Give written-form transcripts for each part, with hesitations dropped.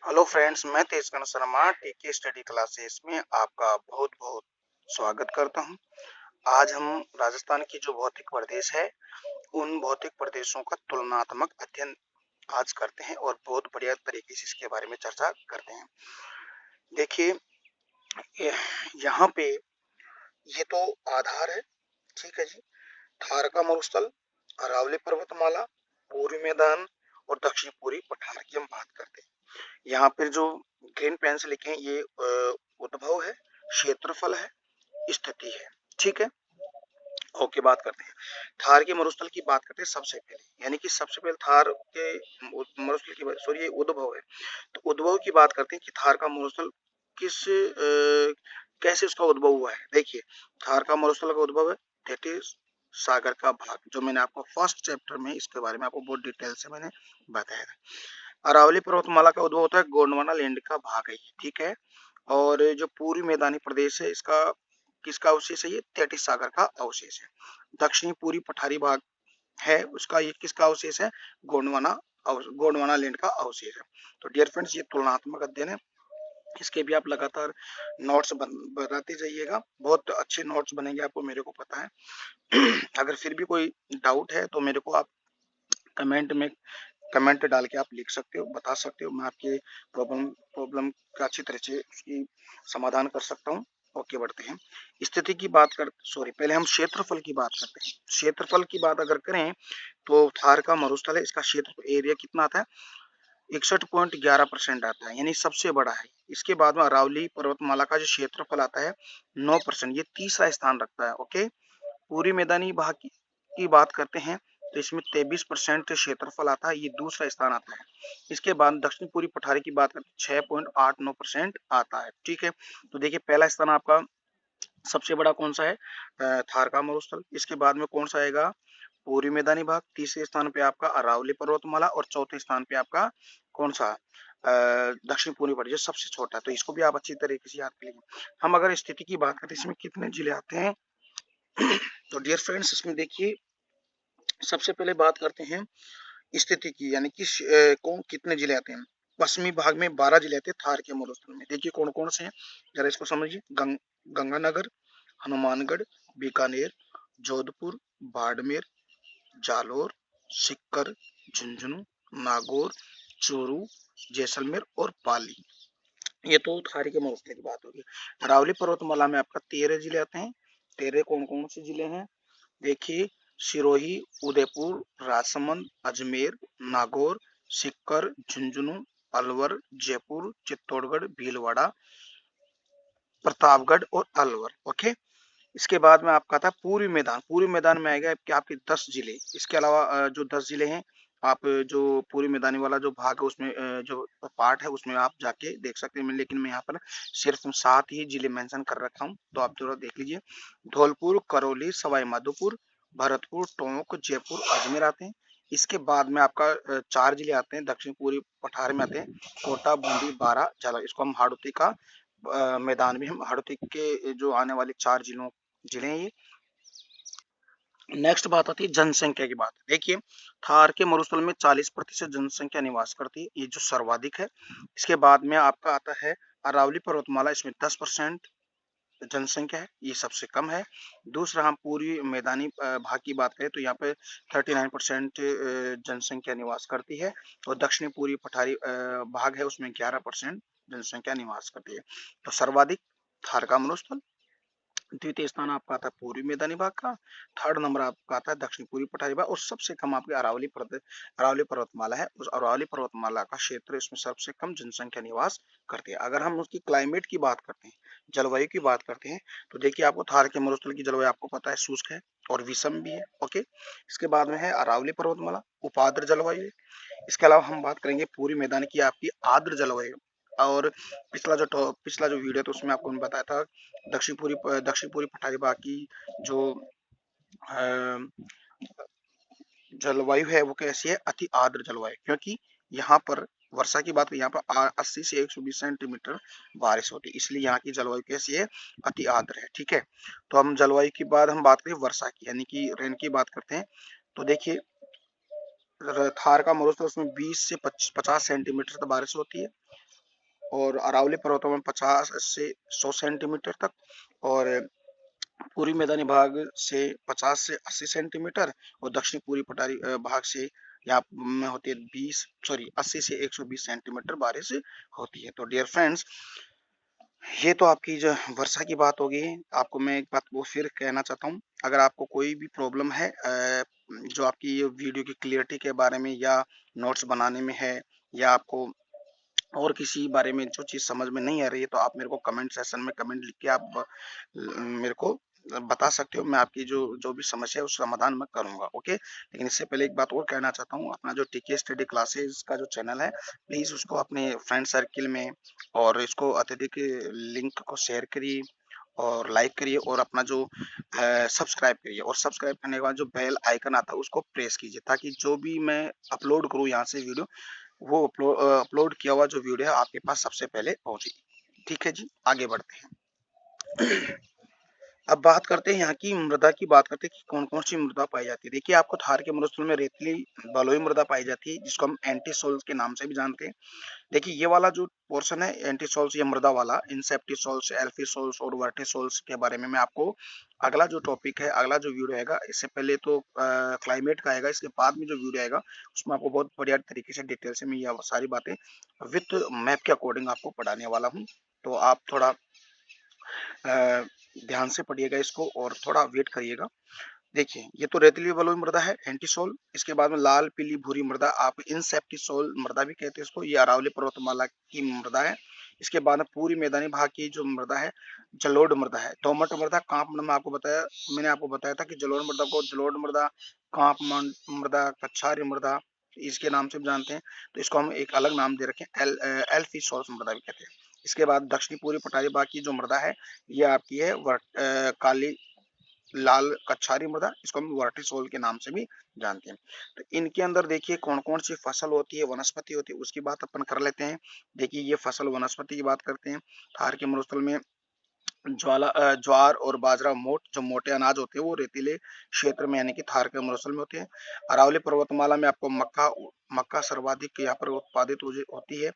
Hello friends, मैं तेजकन शर्मा टीके study classes में आपका बहुत बहुत स्वागत करता हूं। आज हम राजस्थान की जो भौतिक प्रदेश है उन भौतिक प्रदेशों का तुलनात्मक अध्ययन आज करते हैं और बहुत बढ़िया तरीके से इसके बारे में चर्चा करते हैं। देखिए, यहाँ पे ये तो आधार है, ठीक है जी। थार का मरुस्थल, अरावली पर्वतमाला, पूर्वी मैदान और दक्षिण पूर्वी पठार की हम बात करते हैं। यहाँ पर जो ग्रीन पेन से लिखे हैं ये उद्भव है, क्षेत्रफल है, स्थिति है, ठीक है। ओके, बात करते हैं थार के मरुस्थल की। बात करते हैं सबसे पहले, यानी कि सबसे पहले थार के मरुस्थल की सॉरी ये उद्भव है, तो उद्भव की बात करते हैं कि थार का मरुस्थल किस कैसे उसका उद्भव हुआ है। देखिए, थार का मरुस्थल का उद्भव है दैट इज सागर का भाग, जो मैंने आपको फर्स्ट चैप्टर में इसके बारे में आपको बहुत डिटेल से मैंने बताया था। अरावली पर्वतमाला का उद्भव होता है गोंडवाना लैंड का भाग है ये, ठीक है। और जो पूर्वी मैदानी प्रदेश है इसका किसका अवशेष है, ये तैतीस सागर का अवशेष है। दक्षिणी पूर्वी पठारी भाग है उसका ये किसका अवशेष है, गोंडवाना लैंड का अवशेष है। तो डियर फ्रेंड्स, ये तुलनात्मक अध्ययन है, इसके भी आप लगातार नोट्स बनाते जाइएगा। बहुत अच्छे नोट्स बनेंगे आपको, मेरे को पता है। अगर फिर भी कोई डाउट है तो मेरे को आप कमेंट डाल के आप लिख सकते हो, बता सकते हो। मैं आपके प्रॉब्लम का अच्छी तरह से उसकी समाधान कर सकता हूँ। ओके, बढ़ते हैं स्थिति की बात कर सॉरी पहले हम क्षेत्रफल की बात करते हैं। क्षेत्रफल की बात अगर करें तो थार का मरुस्थल है, इसका क्षेत्र एरिया कितना आता है, 61.11% आता है, यानी सबसे बड़ा है। इसके बाद में अरावली पर्वतमाला का जो क्षेत्रफल आता है 9%, ये तीसरा स्थान रखता है। ओके, पूरी मैदानी भाग की बात करते हैं तो इसमें 23% क्षेत्रफल आता है, ये दूसरा स्थान आता है। इसके बाद दक्षिण पूर्वी पठारी की बात करते हैं 6.89% आता है, ठीक है। तो देखिए, पहला स्थान आपका सबसे बड़ा कौन सा है, थार का मरुस्थल। इसके बाद में कौन सा आएगा, पूर्वी मैदानी भाग। तीसरे स्थान पे आपका अरावली पर्वतमाला और चौथे स्थान पे आपका कौन सा, दक्षिण पूर्वी पठारी सबसे छोटा है। तो इसको भी आप अच्छी तरीके से याद कर लीजिए। हम अगर स्थिति की बात करते हैं इसमें कितने जिले आते हैं, तो डियर फ्रेंड्स इसमें देखिए सबसे पहले बात करते हैं स्थिति की, यानी कि कौन कितने जिले आते हैं। पश्चिमी भाग में 12 जिले आते हैं थार के मरुस्थल में। देखिए कौन कौन से हैं, जरा इसको समझिए। गंगानगर, हनुमानगढ़, बीकानेर, जोधपुर, बाड़मेर, जालोर, सीकर, झुंझुनू, नागौर, चूरू, जैसलमेर और पाली। ये तो थारी के मरुस्थल की बात होगी। अरावली पर्वतमाला में आपका 13 जिले आते हैं। 13 कौन कौन से जिले हैं, देखिए सिरोही, उदयपुर, राजसमंद, अजमेर, नागौर, सीकर, झुंझुनू, अलवर, जयपुर, चित्तौड़गढ़, भीलवाड़ा, प्रतापगढ़ और अलवर। ओके, इसके बाद में आपका था पूर्वी मैदान। पूर्वी मैदान में आएगा कि आपके 10 जिले। इसके अलावा जो 10 जिले हैं, आप जो पूर्वी मैदानी वाला जो भाग है उसमें जो पार्ट है उसमें आप जाके देख सकते हैं, लेकिन मैं यहाँ पर सिर्फ 7 ही जिले मेंशन कर रखा हूँ, तो आप जरूर देख लीजिए। धौलपुर, करौली, सवाई माधोपुर, भरतपुर, टोंक, जयपुर, अजमेर आते हैं। इसके बाद में आपका 4 जिले आते हैं दक्षिण पूर्वी पठार में आते हैं, कोटा, बूंदी, बारा, झालावाड़। इसको हम हाड़ौती का मैदान भी हम हाड़ौती के जो आने वाले 4 जिले हैं ये। नेक्स्ट बात आती है जनसंख्या की बात। देखिए, थार के मरुस्थल में 40% जनसंख्या निवास करती है, ये जो सर्वाधिक है। इसके बाद में आपका आता है अरावली पर्वतमाला, इसमें 10% जनसंख्या है, ये सबसे कम है। दूसरा, हम पूर्वी मैदानी भाग की बात करें तो यहाँ पे 39% जनसंख्या निवास करती है, और दक्षिणी पूर्वी पठारी भाग है उसमें 11% जनसंख्या निवास करती है। तो सर्वाधिक थार का मरुस्थल, द्वितीय स्थान आपका आता है पूर्वी मैदानी भाग का, थर्ड नंबर आपका आता है दक्षिण पूर्वी पठारी भाग, और सबसे कम आपकी अरावली पर्वतमाला है। उस अरावली पर्वतमाला का क्षेत्र इसमें सबसे कम जनसंख्या निवास करती है। अगर हम उसकी क्लाइमेट की बात करते हैं, जलवायु की बात करते हैं, तो देखिए आपको थार के मरुस्थल की जलवायु आपको पता है शुष्क है और विषम भी है। ओके, इसके बाद में है अरावली पर्वतमाला, उपाद्र जलवायु है। इसके अलावा हम बात करेंगे पूरी मैदान की आपकी आर्द्र जलवायु। और पिछला जो वीडियो था उसमें आपको मैं बताया था दक्षिण पूर्वी पठारी भाग की जो जलवायु है वो कैसी है, अति आर्द्र जलवायु, क्योंकि यहाँ पर वर्षा की बात करें यहाँ पर 80 से 120 सेंटीमीटर बारिश होती है, इसलिए यहाँ की जलवायु कैसी है, अति आर्द्र है, ठीक है। तो हम जलवायु की बाद हम बात करें वर्षा की, यानी कि रेन की बात करते हैं। तो देखिए, थार का मरुस्थल उसमें 20 से 50 सेंटीमीटर तक बारिश होती है। और अरावली पर्वतों में 50 से 100 सेंटीमीटर तक, और पूर्वी मैदानी भाग से 50 से 80 सेंटीमीटर, और दक्षिणी पूर्वी पठारी भाग से यहाँ में होती है 80 से 120 सेंटीमीटर बारिश होती है। तो डियर फ्रेंड्स, ये तो आपकी जो वर्षा की बात होगी। आपको मैं एक बात वो फिर कहना चाहता हूँ, अगर आपको कोई भी प्रॉब्लम है जो आपकी ये वीडियो की क्लियरिटी के बारे में या नोट्स बनाने में है, या आपको और किसी बारे में जो चीज़ समझ में नहीं आ रही है, तो आप मेरे को कमेंट सेक्शन में कमेंट लिख के आप मेरे को बता सकते हो। मैं आपकी जो जो भी समस्या है उस समाधान मैं करूंगा। ओके, लेकिन इससे पहले एक बात और कहना चाहता हूँ, अपना जो टीके स्टडी क्लासेस का जो चैनल है, प्लीज़ उसको अपने फ्रेंड सर्किल में और इसको अत्यधिक लिंक को शेयर करिए और लाइक करिए, और अपना जो सब्सक्राइब करिए, और सब्सक्राइब करने के बाद जो बेल आइकन आता है उसको प्रेस कीजिए, ताकि जो भी मैं अपलोड करूँ यहाँ से वीडियो, वो अपलोड किया हुआ जो वीडियो है आपके पास सबसे पहले पहुंचे। ठीक है जी, आगे बढ़ते हैं। अब बात करते हैं यहाँ की मृदा की, बात करते हैं कि कौन कौन सी मृदा पाई जाती है। देखिए, आपको थार के मरुस्थल में रेतीली बलुई मृदा पाई जाती है, जिसको हम एंटी सोल्स के नाम से भी जानते हैं। देखिए, ये वाला जो पोर्शन है एंटी सोल्स, ये मृदा वाला, इंसेप्टी सोल्स, एल्फी सोल्स और वर्टी सोल्स के बारे में मैं आपको अगला जो टॉपिक है, अगला जो वीडियो आएगा, इससे पहले तो क्लाइमेट का आएगा, इसके बाद में जो वीडियो आएगा उसमें आपको बहुत बढ़िया तरीके से डिटेल से मैं ये सारी बातें विथ मैप के अकॉर्डिंग आपको पढ़ाने वाला हूँ। तो आप थोड़ा ध्यान से पढ़िएगा इसको और थोड़ा वेट करिएगा। देखिए, ये तो रेतीली बलुई मृदा है, एंटीसोल। इसके बाद में लाल पीली भूरी मृदा, आप इंसेप्टिसोल मृदा भी कहते हैं इसको, ये अरावली पर्वतमाला की मृदा है। इसके बाद में पूरी मैदानी भाग की जो मृदा है, जलोढ़ मृदा है। दोमट मृदा, कांप मृदा, मैंने आपको बताया था कि जलोढ़ मृदा को जलोढ़ मृदा, कांप मृदा, कच्छारी मृदा, इसके नाम से भी जानते हैं। तो इसको हम एक अलग नाम दे रखे हैं, एल्फी सोल्स मृदा भी कहते हैं। इसके बाद दक्षिणी पूर्वी पठारी भाग की जो मृदा है, ये आपकी है काली लाल कच्छारी मृदा, इसको हम वर्टिसोल के नाम से भी जानते हैं। तो इनके अंदर देखिए कौन कौन सी फसल होती है, वनस्पति होती है, उसकी बात अपन कर लेते हैं। देखिए, ये फसल वनस्पति की बात करते हैं। थार के मरुस्थल में ज्वार और बाजरा, जो मोटे अनाज होते हैं, वो रेतीले क्षेत्र में यानी कि थार के मरुस्थल में होते हैं। अरावली पर्वतमाला में आपको मक्का सर्वाधिक यहाँ पर उत्पादित होती है,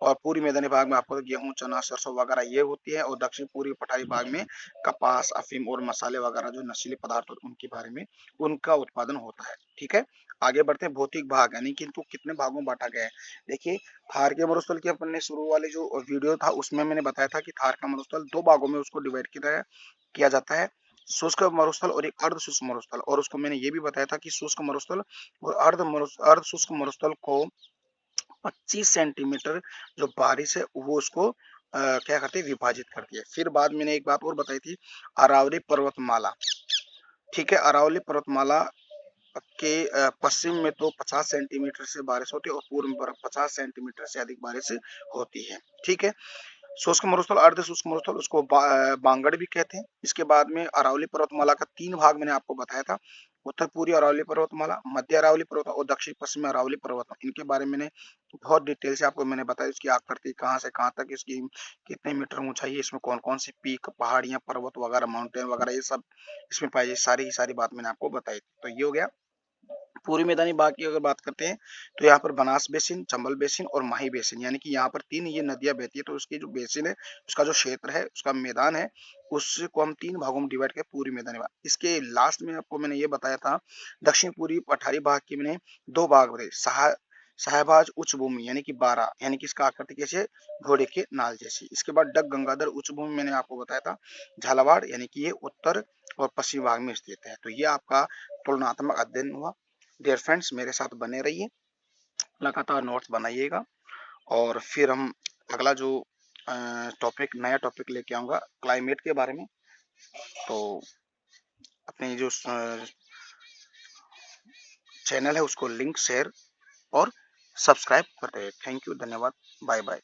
और पूरी मैदानी भाग में आपको गेहूं, चना, सरसों वगैरह ये होती है, और दक्षिण पूर्वी पठारी भाग में कपास, अफीम और मसाले वगैरह जो नशीले पदार्थ होते हैं उनके बारे में उनका उत्पादन होता है। ठीक है, आगे बढ़ते हैं। भौतिक भाग यानी कि इनको कितने भागों में बांटा गया है। देखिए, थार के मरुस्थल की अपन ने शुरू वाले जो वीडियो था उसमें मैंने बताया था कि थार का मरुस्थल दो भागों में उसको डिवाइड किया जाता है, शुष्क मरुस्थल और एक अर्ध शुष्क मरुस्थल। और उसको मैंने ये भी बताया था कि शुष्क मरुस्थल और अर्ध शुष्क मरुस्थल को 25 सेंटीमीटर जो बारिश है वो उसको क्या करते हैं, विभाजित करती है। फिर बाद मैंने एक बात और बताई थी, अरावली पर्वतमाला। ठीक है, अरावली पर्वतमाला के पश्चिम में तो 50 सेंटीमीटर से बारिश होती है, और पूर्व में 50 सेंटीमीटर से अधिक बारिश होती है। ठीक है, शुष्क मरुस्थल, अर्ध शुष्क मरुस्थल, उसको बांगड़ भी कहते हैं। इसके बाद में अरावली पर्वतमाला का 3 भाग मैंने आपको बताया था, उत्तर पूर्वी अरावली पर्वतमाला, मध्य अरावली पर्वत और दक्षिण पश्चिमी अरावली पर्वतमाला। इनके बारे में मैंने बहुत डिटेल से आपको मैंने बताया, इसकी आकृति कहाँ से कहाँ तक, इसकी कितने मीटर ऊंचाई है, इसमें कौन कौन सी पीक, पहाड़ियां, पर्वत वगैरह, माउंटेन वगैरह, ये सब इसमें पाई जाए, सारी की सारी बात मैंने आपको बताई थी। तो ये हो गया। पूर्वी मैदानी भाग की अगर बात करते हैं, तो यहाँ पर बनास बेसिन, चंबल बेसिन और माही बेसिन, यानी कि यहाँ पर 3 ये नदियां बहती है। तो उसकी जो बेसिन है, उसका जो क्षेत्र है, उसका मैदान है, उसको हम 3 भागों में डिवाइड किया, पूर्वी मैदानी भाग। इसके लास्ट में आपको मैंने ये बताया था, दक्षिण पूर्वी पठारी भाग की मैंने 2 भाग बताए, साहबाज उच्च भूमि यानी कि 12, यानी कि इसका आकृति कैसे, घोड़े के नाल जैसी। इसके बाद डग गंगाधर उच्च भूमि मैंने आपको बताया था, झालावाड़, यानी कि ये उत्तर और पश्चिम भाग में स्थित है। तो ये आपका तुलनात्मक अध्ययन हुआ। डियर फ्रेंड्स, मेरे साथ बने रहिए, लगातार नोट्स बनाइएगा, और फिर हम अगला जो नया टॉपिक लेके आऊँगा क्लाइमेट के बारे में। तो अपने जो चैनल है उसको लिंक, शेयर और सब्सक्राइब करते हैं। थैंक यू, धन्यवाद, बाय बाय।